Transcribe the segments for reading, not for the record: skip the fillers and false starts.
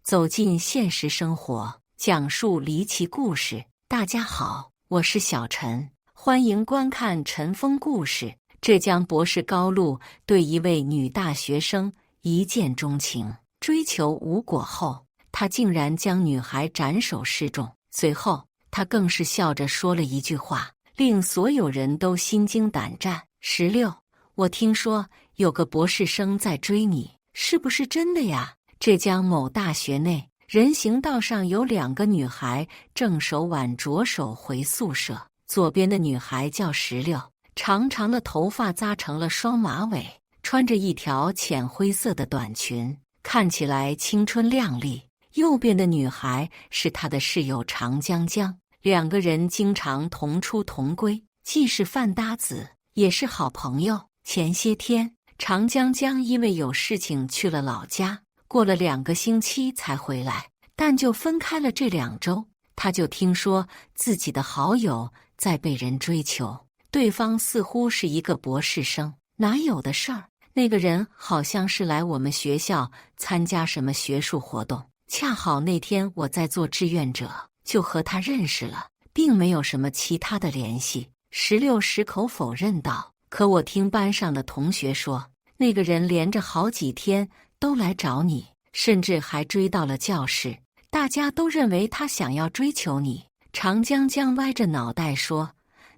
走进现实生活，讲述离奇故事。大家好，我是小陈，欢迎观看陈峰故事。浙江博士高露对一位女大学生一见钟情，追求无果后，他竟然将女孩斩首示众。随后，他更是笑着说了一句话，令所有人都心惊胆战：“16，我听说有个博士生在追你，是不是真的呀？”浙江某大学内，人行道上有2个女孩正手挽着手回宿舍。左边的女孩叫16，长长的头发扎成了双马尾，穿着一条浅灰色的短裙，看起来青春靓丽。右边的女孩是她的室友长江江，2个人经常同出同归，既是饭搭子，也是好朋友。前些天，长江江因为有事情去了老家，过了2个星期才回来，但就分开了这2周，他就听说自己的好友在被人追求，对方似乎是一个博士生。哪有的事儿？那个人好像是来我们学校参加什么学术活动，恰好那天我在做志愿者，就和他认识了，并没有什么其他的联系。16矢口否认道。可我听班上的同学说，那个人连着好几天都来找你，甚至还追到了教室，大家都认为他想要追求你。长江江歪着脑袋说：“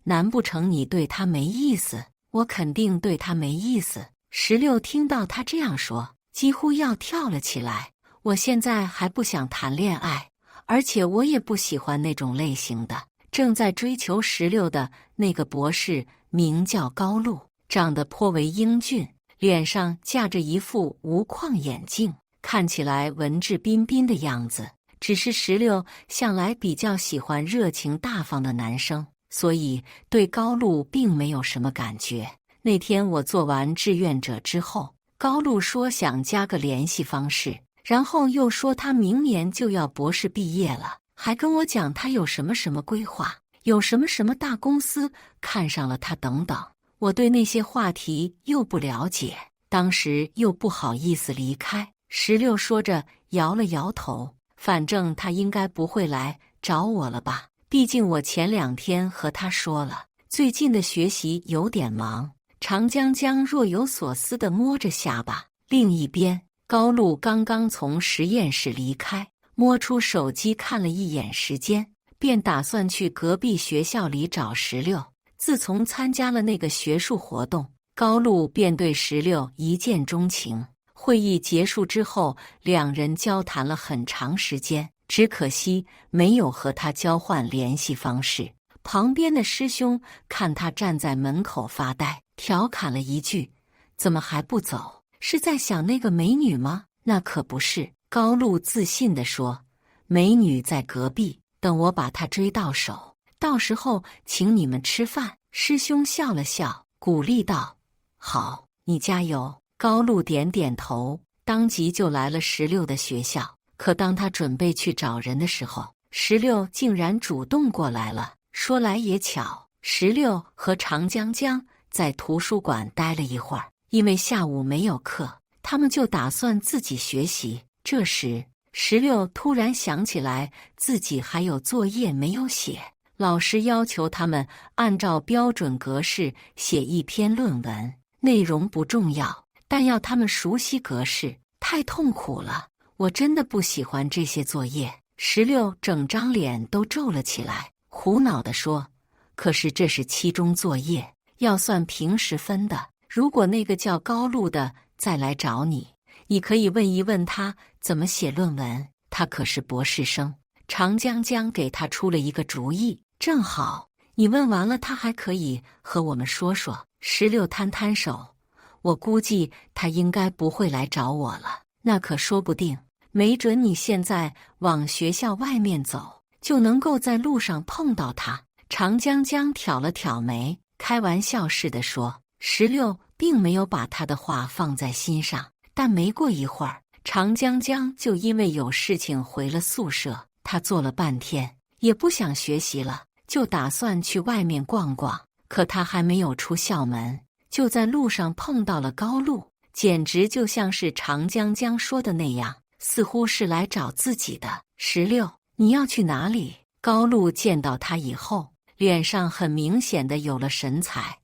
难不成你对他没意思？”我肯定对他没意思。16听到他这样说，几乎要跳了起来。我现在还不想谈恋爱，而且我也不喜欢那种类型的。正在追求16的那个博士名叫高露，长得颇为英俊，脸上架着一副无框眼镜，看起来文质彬彬的样子。只是16向来比较喜欢热情大方的男生，所以对高露并没有什么感觉。那天我做完志愿者之后，高露说想加个联系方式，然后又说他明年就要博士毕业了，还跟我讲他有什么什么规划，有什么什么大公司看上了他等等。我对那些话题又不了解，当时又不好意思离开。16说着摇了摇头，反正他应该不会来找我了吧，毕竟我前2天和他说了，最近的学习有点忙。长江江若有所思地摸着下巴。另一边，高露刚刚从实验室离开，摸出手机看了一眼时间，便打算去隔壁学校里找16。自从参加了那个学术活动，高露便对16一见钟情。会议结束之后，2人交谈了很长时间，只可惜没有和他交换联系方式。旁边的师兄看他站在门口发呆，调侃了一句：“怎么还不走？是在想那个美女吗？”“那可不是。”高露自信地说，“美女在隔壁，等我把她追到手，到时候请你们吃饭。”师兄笑了笑，鼓励道：“好，你加油。”高露点点头，当即就来了16的学校。可当他准备去找人的时候，16竟然主动过来了。说来也巧，16和长江江在图书馆待了一会儿，因为下午没有课，他们就打算自己学习。这时，16突然想起来自己还有作业没有写，老师要求他们按照标准格式写一篇论文，内容不重要，但要他们熟悉格式，太痛苦了。我真的不喜欢这些作业。16整张脸都皱了起来，苦恼地说：“可是这是期中作业，要算平时分的。如果那个叫高露的再来找你，你可以问一问他怎么写论文，他可是博士生。”长江江给他出了一个主意：“正好，你问完了，他还可以和我们说说。”16摊摊手：“我估计他应该不会来找我了。”“那可说不定，没准你现在往学校外面走，就能够在路上碰到他。”长江江挑了挑眉，开玩笑似的说。16并没有把他的话放在心上，但没过一会儿，长江江就因为有事情回了宿舍。他坐了半天，也不想学习了，就打算去外面逛逛。可他还没有出校门，就在路上碰到了高露，简直就像是长江江说的那样，似乎是来找自己的。16，你要去哪里？高露见到他以后，脸上很明显的有了神采。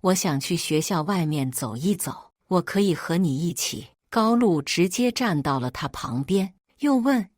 我想去学校外面走一走，我可以和你一起。高露直接站到了他旁边，又问：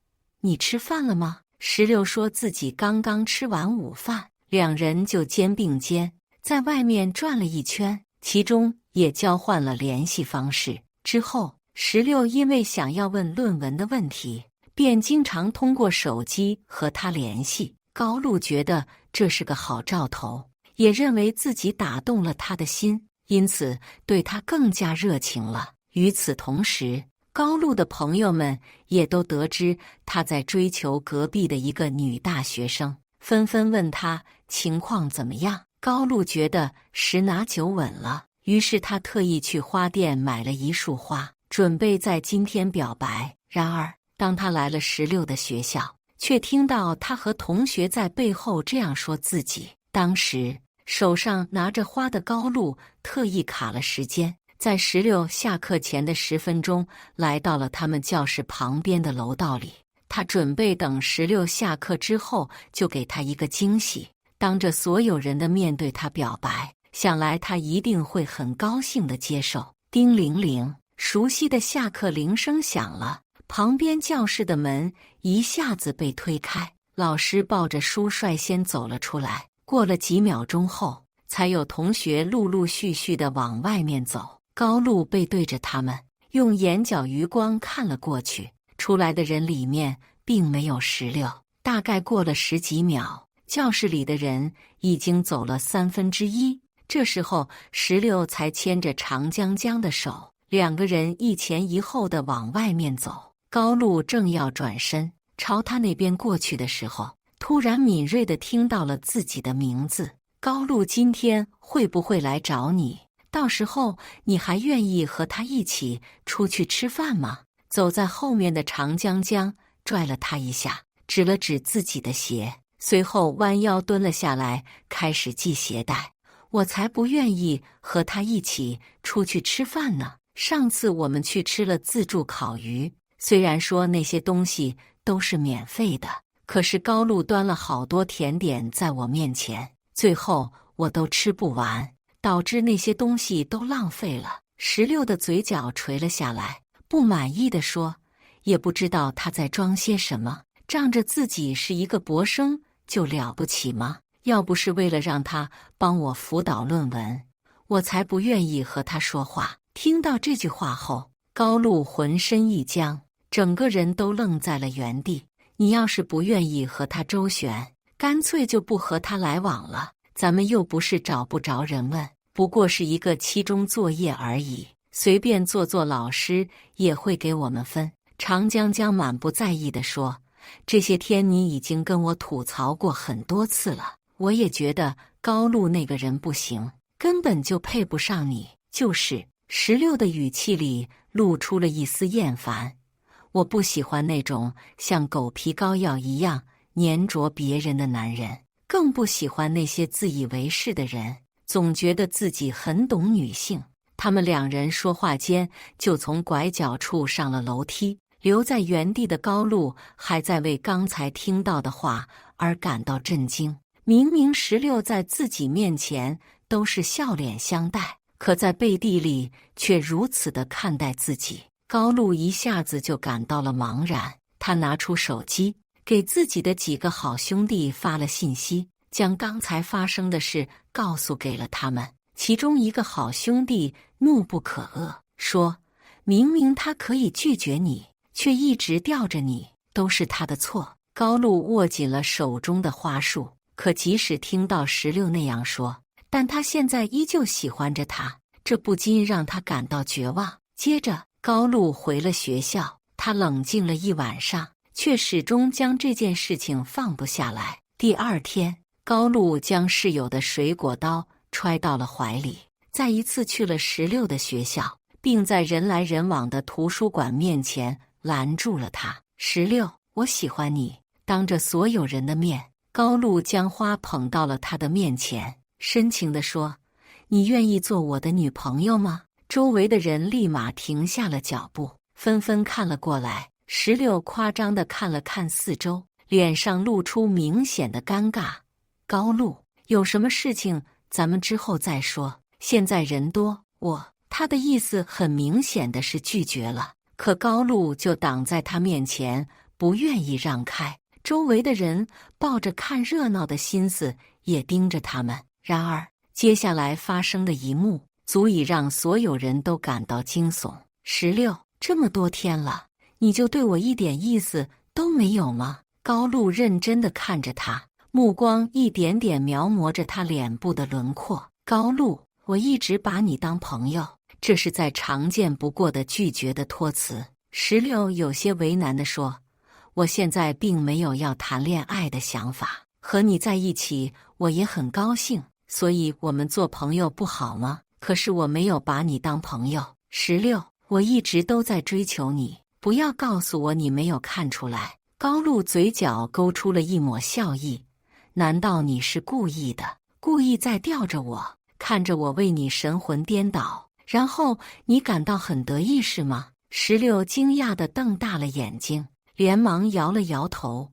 你吃饭了吗？16说自己刚刚吃完午饭，两人就肩并肩在外面转了一圈，其中也交换了联系方式。之后，16因为想要问论文的问题，便经常通过手机和他联系。高露觉得这是个好兆头，也认为自己打动了他的心，因此对他更加热情了。与此同时，高露的朋友们也都得知他在追求隔壁的一个女大学生，纷纷问他情况怎么样。高露觉得十拿九稳了，于是他特意去花店买了一束花，准备在今天表白。然而，当他来了16的学校，却听到他和同学在背后这样说自己。当时手上拿着花的高露特意卡了时间，在16下课前的10分钟来到了他们教室旁边的楼道里。他准备等16下课之后就给他一个惊喜，当着所有人的面对他表白，想来他一定会很高兴地接受。叮铃铃，熟悉的下课铃声响了，旁边教室的门一下子被推开，老师抱着书率先走了出来。过了几秒钟后，才有同学陆陆续续地往外面走。高露背对着他们，用眼角余光看了过去，出来的人里面并没有16。大概过了10几秒，教室里的人已经走了1/3。这时候16才牵着长江江的手，两个人一前一后的往外面走。高露正要转身朝他那边过去的时候，突然敏锐地听到了自己的名字。高露今天会不会来找你？到时候你还愿意和他一起出去吃饭吗？走在后面的长江江拽了他一下，指了指自己的鞋，随后弯腰蹲了下来，开始系鞋带。我才不愿意和他一起出去吃饭呢。上次我们去吃了自助烤鱼，虽然说那些东西都是免费的，可是高露端了好多甜点在我面前，最后我都吃不完，导致那些东西都浪费了。16的嘴角垂了下来，不满意地说：也不知道他在装些什么，仗着自己是一个博生就了不起吗？要不是为了让他帮我辅导论文，我才不愿意和他说话。听到这句话后，高露浑身一僵，整个人都愣在了原地。你要是不愿意和他周旋，干脆就不和他来往了，咱们又不是找不着人问，不过是一个期中作业而已，随便做做老师也会给我们分。长江江满不在意地说：这些天你已经跟我吐槽过很多次了，我也觉得高露那个人不行，根本就配不上你。就是16的语气里露出了一丝厌烦，我不喜欢那种像狗皮膏药一样粘着别人的男人，更不喜欢那些自以为是的人，总觉得自己很懂女性。他们两人说话间就从拐角处上了楼梯，留在原地的高露还在为刚才听到的话而感到震惊。明明16在自己面前都是笑脸相待，可在背地里却如此的看待自己。高露一下子就感到了茫然，他拿出手机，给自己的几个好兄弟发了信息，将刚才发生的事告诉给了他们。其中一个好兄弟怒不可遏，说：明明他可以拒绝你，却一直吊着你，都是他的错。高露握紧了手中的花束，可即使听到16那样说，但他现在依旧喜欢着他，这不禁让他感到绝望。接着高露回了学校，他冷静了一晚上，却始终将这件事情放不下来。第二天，高露将室友的水果刀揣到了怀里，再一次去了16的学校，并在人来人往的图书馆面前拦住了他。16，我喜欢你。当着所有人的面，高露将花捧到了他的面前，深情地说：你愿意做我的女朋友吗？周围的人立马停下了脚步，纷纷看了过来。石榴夸张地看了看四周，脸上露出明显的尴尬。高露，有什么事情咱们之后再说，现在人多。他的意思很明显的是拒绝了，可高露就挡在他面前，不愿意让开。周围的人抱着看热闹的心思也盯着他们。然而接下来发生的一幕足以让所有人都感到惊悚。石榴，这么多天了，你就对我一点意思都没有吗？高露认真地看着他，目光一点点描摹着他脸部的轮廓。高露，我一直把你当朋友，这是再常见不过的拒绝的托词。石榴有些为难地说，我现在并没有要谈恋爱的想法，和你在一起我也很高兴，所以我们做朋友不好吗？可是我没有把你当朋友。石榴，我一直都在追求你，不要告诉我你没有看出来。高露嘴角勾出了一抹笑意，难道你是故意的，故意在吊着我，看着我为你神魂颠倒，然后你感到很得意是吗？石榴惊讶地瞪大了眼睛，连忙摇了摇头，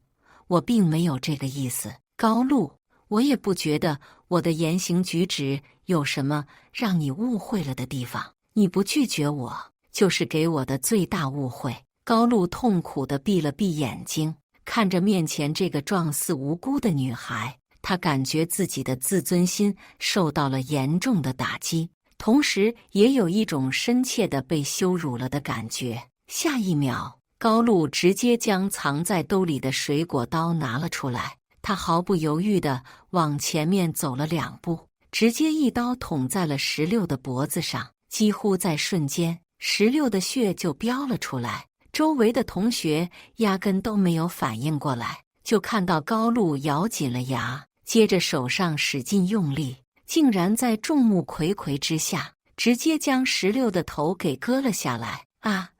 我并没有这个意思。高露，我也不觉得我的言行举止有什么让你误会了的地方，你不拒绝我就是给我的最大误会。高露痛苦地闭了闭眼睛，看着面前这个状似无辜的女孩，她感觉自己的自尊心受到了严重的打击，同时也有一种深切的被羞辱了的感觉。下一秒，高露直接将藏在兜里的水果刀拿了出来，她毫不犹豫地往前面走了2步，直接一刀捅在了石榴的脖子上。几乎在瞬间，石榴的血就飙了出来。周围的同学压根都没有反应过来，就看到高露咬紧了牙，接着手上使劲用力，竟然在众目睽睽之下，直接将石榴的头给割了下来。啊！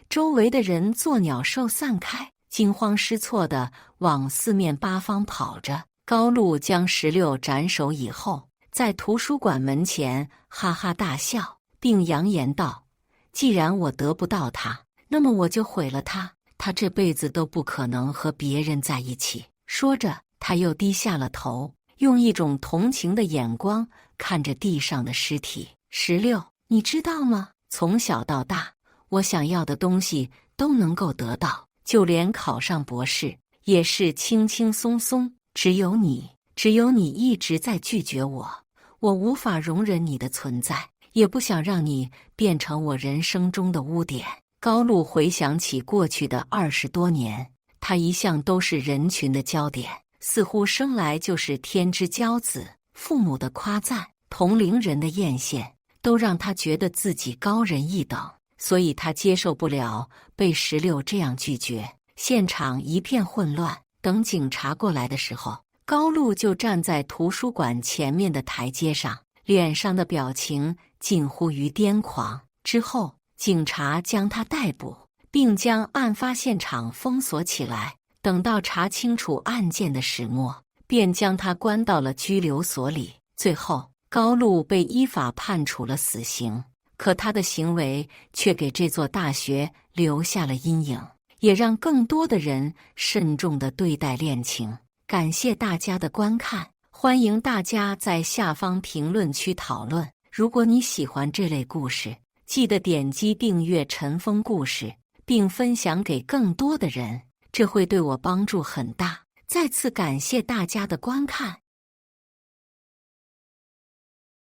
周围的人作鸟兽散开，惊慌失措地往四面八方跑着。高露将石榴斩首以后，在图书馆门前哈哈大笑，并扬言道，既然我得不到他，那么我就毁了他，他这辈子都不可能和别人在一起。说着，他又低下了头，用一种同情的眼光看着地上的尸体。石榴，你知道吗？从小到大，我想要的东西都能够得到，就连考上博士也是轻轻松松。只有你一直在拒绝我，我无法容忍你的存在，也不想让你变成我人生中的污点。高露回想起过去的20多年，他一向都是人群的焦点，似乎生来就是天之骄子，父母的夸赞，同龄人的艳羡，都让他觉得自己高人一等，所以他接受不了被石榴这样拒绝。现场一片混乱，等警察过来的时候，高露就站在图书馆前面的台阶上，脸上的表情近乎于癫狂。之后警察将他逮捕，并将案发现场封锁起来。等到查清楚案件的始末，便将他关到了拘留所里。最后，高露被依法判处了死刑。可他的行为却给这座大学留下了阴影，也让更多的人慎重地对待恋情。感谢大家的观看，欢迎大家在下方评论区讨论。如果你喜欢这类故事，记得点击订阅陈峰故事，并分享给更多的人，这会对我帮助很大。再次感谢大家的观看。